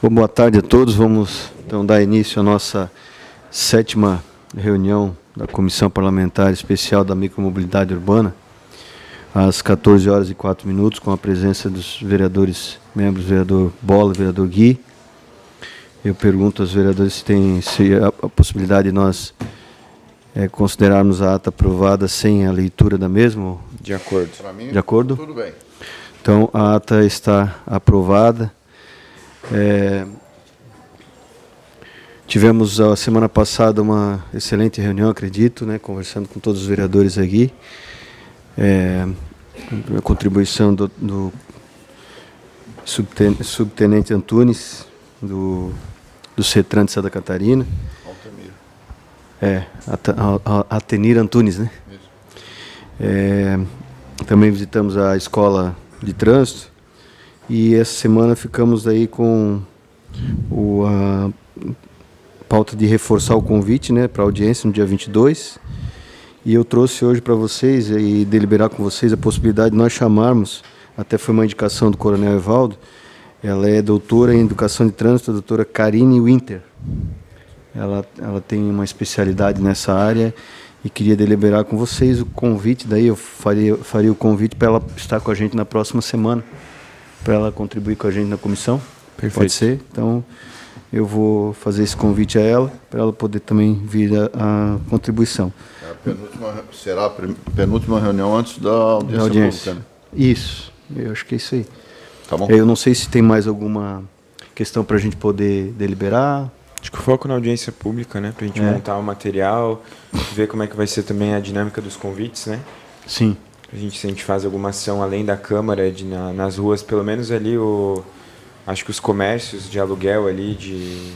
Bom, boa tarde a todos. Vamos então dar início à nossa 7ª reunião da Comissão Parlamentar Especial da Micromobilidade Urbana, às 14h04, com a presença dos vereadores, membros, vereador Bola e vereador Gui. Eu pergunto aos vereadores se tem a possibilidade de nós considerarmos a ata aprovada sem a leitura da mesma. De acordo. Para mim, de acordo? Tudo bem. Então, a ata está aprovada. Tivemos a semana passada uma excelente reunião, acredito, conversando com todos os vereadores aqui. A contribuição do subtenente Antunes, do CETRAN de Santa Catarina. Atenir Antunes, né? Isso. Também visitamos a escola de trânsito. E essa semana ficamos aí com a pauta de reforçar o convite, para a audiência no dia 22. E eu trouxe hoje para vocês e deliberar com vocês a possibilidade de nós chamarmos, até foi uma indicação do Coronel Evaldo, ela é doutora em Educação de Trânsito, a doutora Karine Winter. Ela tem uma especialidade nessa área e queria deliberar com vocês o convite, daí eu faria o convite para ela estar com a gente na próxima semana, para ela contribuir com a gente na comissão. Perfeito. Pode ser? Então, eu vou fazer esse convite a ela, para ela poder também vir a contribuição. Será a penúltima reunião antes da audiência pública, né? Isso, eu acho que é isso aí. Tá bom. Eu não sei se tem mais alguma questão para a gente poder deliberar. Acho que o foco na audiência pública, né? Pra gente montar o material, ver como é que vai ser também a dinâmica dos convites, né? Sim. Se a gente faz alguma ação além da Câmara, nas ruas, pelo menos ali, acho que os comércios de aluguel ali, de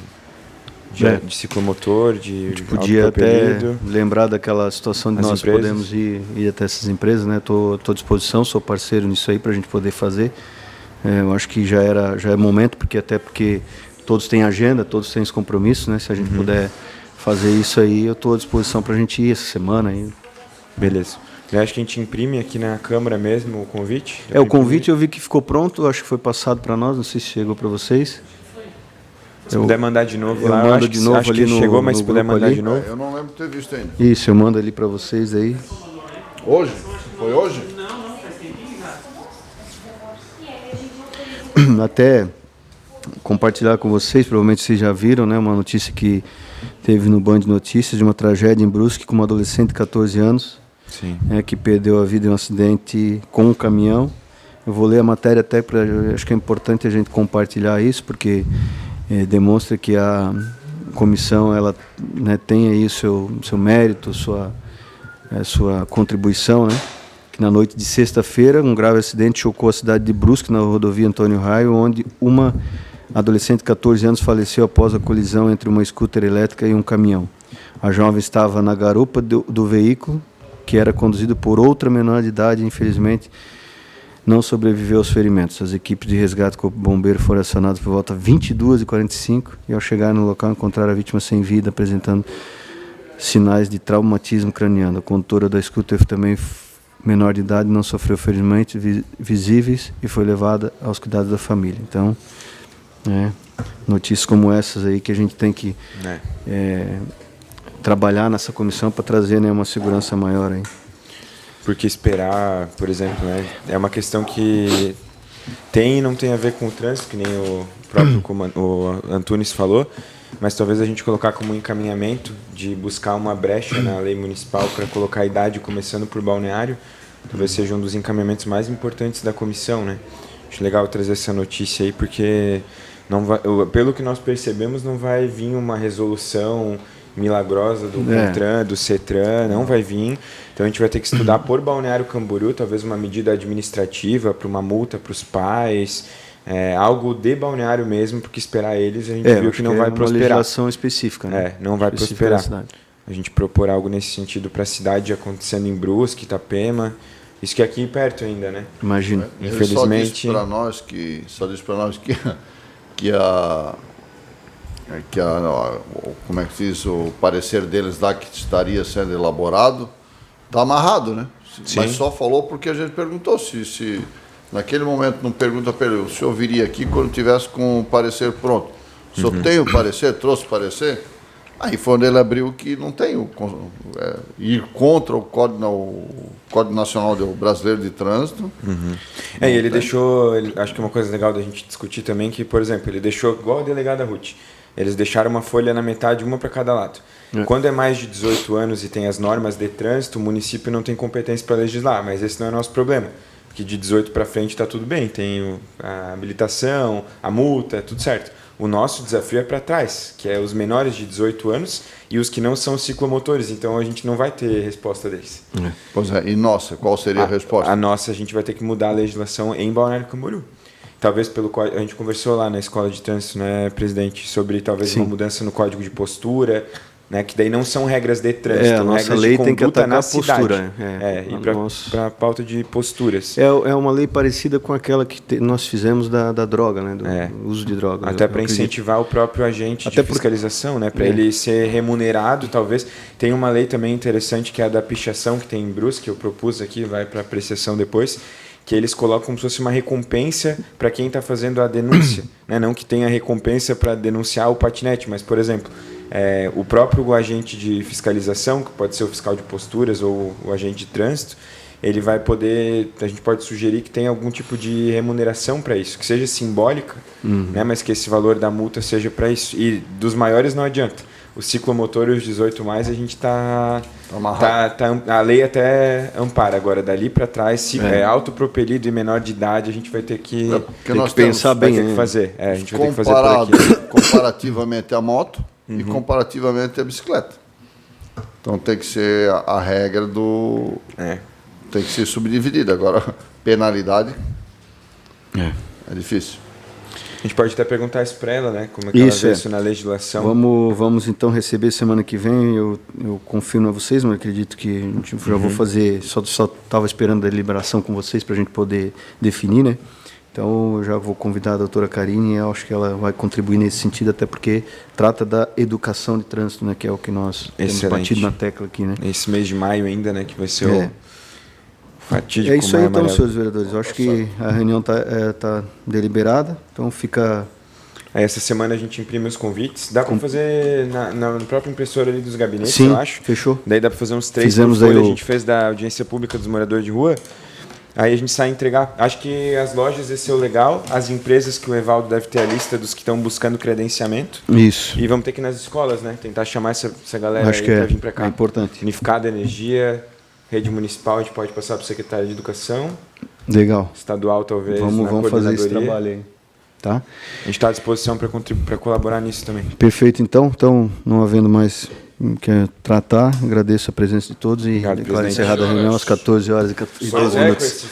ciclomotor, A gente podia até lembrar daquela situação de nós podemos ir até essas empresas, né? Estou à disposição, sou parceiro nisso aí para a gente poder fazer. Eu acho que já é momento, porque todos têm agenda, todos têm esse compromisso, né? Se a gente puder fazer isso aí, eu estou à disposição para a gente ir essa semana aí. Beleza. Eu acho que a gente imprime aqui na Câmara mesmo o convite. O convite eu vi que ficou pronto, acho que foi passado para nós, não sei se chegou para vocês. Se puder mandar de novo eu lá, mando acho de novo acho ali que no, chegou, mas no se puder grupo mandar ali. de novo. Eu não lembro de ter visto ainda. Isso, eu mando ali para vocês aí. Hoje? Foi hoje? Até compartilhar com vocês, provavelmente vocês já viram, uma notícia que teve no Band Notícias de uma tragédia em Brusque com uma adolescente de 14 anos. Sim. Que perdeu a vida em um acidente com um caminhão. Eu vou ler a matéria até acho que é importante a gente compartilhar isso, porque demonstra que a comissão ela, tem aí o seu mérito, sua contribuição, que na noite de sexta-feira um grave acidente chocou a cidade de Brusque na rodovia Antônio Raio, onde uma adolescente de 14 anos faleceu após a colisão entre uma scooter elétrica e um caminhão. A jovem estava na garupa do veículo, que era conduzido por outra menor de idade, e infelizmente não sobreviveu aos ferimentos. As equipes de resgate com o bombeiro foram acionadas por volta de 22h45 e ao chegar no local encontraram a vítima sem vida, apresentando sinais de traumatismo craniano. A condutora da scooter, também menor de idade, não sofreu ferimentos visíveis e foi levada aos cuidados da família. Então, notícias como essas aí que a gente tem que trabalhar nessa comissão para trazer uma segurança maior aí. Porque esperar, por exemplo, é uma questão que tem e não tem a ver com o trânsito, que nem o próprio o Antunes falou, mas talvez a gente colocar como encaminhamento de buscar uma brecha na lei municipal para colocar a idade começando por balneário, talvez seja um dos encaminhamentos mais importantes da comissão, né? Acho legal trazer essa notícia aí, porque não vai, pelo que nós percebemos, não vai vir uma resolução milagrosa do CONTRAN, do CETRAN, não vai vir. Então a gente vai ter que estudar por Balneário Camboriú, talvez uma medida administrativa para uma multa para os pais, algo de balneário mesmo, porque esperar eles a gente viu que não vai prosperar. Uma legislação específica, não vai prosperar. A gente propor algo nesse sentido para a cidade acontecendo em Brusque, Itapema, isso que é aqui perto ainda, né? Imagino. Infelizmente. Só disse para nós que como é que se diz, o parecer deles lá que estaria sendo elaborado, está amarrado, né? Sim. Mas só falou porque a gente perguntou se naquele momento não pergunta para ele, o senhor viria aqui quando tivesse com o parecer pronto. Se eu tenho parecer, trouxe parecer, aí foi onde ele abriu que não tem ir contra o Código Nacional Brasileiro de Trânsito. E ele deixou, acho que uma coisa legal da gente discutir também, que, por exemplo, ele deixou igual a delegada Ruth. Eles deixaram uma folha na metade, uma para cada lado. Quando é mais de 18 anos e tem as normas de trânsito, o município não tem competência para legislar, mas esse não é o nosso problema. Porque de 18 para frente está tudo bem, tem a habilitação, a multa, tudo certo. O nosso desafio é para trás, que é os menores de 18 anos e os que não são ciclomotores. Então a gente não vai ter resposta deles. Pois é, e nossa, qual seria a resposta? A nossa, a gente vai ter que mudar a legislação em Balneário Camboriú. Talvez a gente conversou lá na escola de trânsito, né, presidente, sobre talvez uma mudança no código de postura, né, que daí não são regras de trânsito, a nossa regras lei de tem que conduta atacar na a postura. cidade. E para a pauta de posturas. É uma lei parecida com aquela que nós fizemos da droga, né, do uso de droga. Até para incentivar o próprio agente de fiscalização, né, para ele ser remunerado, talvez. Tem uma lei também interessante que é a da pichação, que tem em Brusque, que eu propus aqui, vai para apreciação depois, que eles colocam como se fosse uma recompensa para quem está fazendo a denúncia. Né? Não que tenha recompensa para denunciar o patinete, mas, por exemplo, o próprio agente de fiscalização, que pode ser o fiscal de posturas ou o agente de trânsito, ele vai poder, a gente pode sugerir que tenha algum tipo de remuneração para isso, que seja simbólica, né? Mas que esse valor da multa seja para isso. E dos maiores não adianta. O ciclomotor e os 18 a gente a lei até ampara. Agora, dali para trás, se é autopropelido e menor de idade, a gente vai ter que, pensar bem. Vai ter que fazer. A gente vai ter que fazer por aqui. Comparativamente à moto e comparativamente à bicicleta. Então tem que ser a regra do... Tem que ser subdividida. Agora, penalidade é difícil. A gente pode até perguntar isso para ela, né? Como é que ela vê isso na legislação. Vamos então receber semana que vem. Eu confirmo a vocês, mas acredito que a gente já vou fazer. Só estava esperando a deliberação com vocês para a gente poder definir, né? Então eu já vou convidar a doutora Karine e eu acho que ela vai contribuir nesse sentido, até porque trata da educação de trânsito, né? Que é o que nós temos batido na tecla aqui, né? Esse mês de maio ainda, né? Que vai ser o fatídico. É isso aí, então, senhores vereadores. Eu acho que a reunião tá deliberada, então fica... Essa semana a gente imprime os convites. Dá para fazer na própria impressora ali dos gabinetes, Sim, eu acho. Fechou. Daí dá para fazer uns 3 Fizemos por folha. aí A gente fez da audiência pública dos moradores de rua. Aí a gente sai entregar. Acho que as lojas esse é o legal. As empresas que o Evaldo deve ter a lista dos que estão buscando credenciamento. Isso. E vamos ter que ir nas escolas, né? Tentar chamar essa galera acho aí que para vir para cá. É importante. Unificada Energia, rede municipal, a gente pode passar para o secretário de Educação. Legal. Estadual, talvez. Vamos fazer esse trabalho aí. Tá? A gente está à disposição para colaborar nisso também. Perfeito, então. Então, não havendo mais que tratar, agradeço a presença de todos e declaro encerrada a reunião às 14 horas e 12 minutos.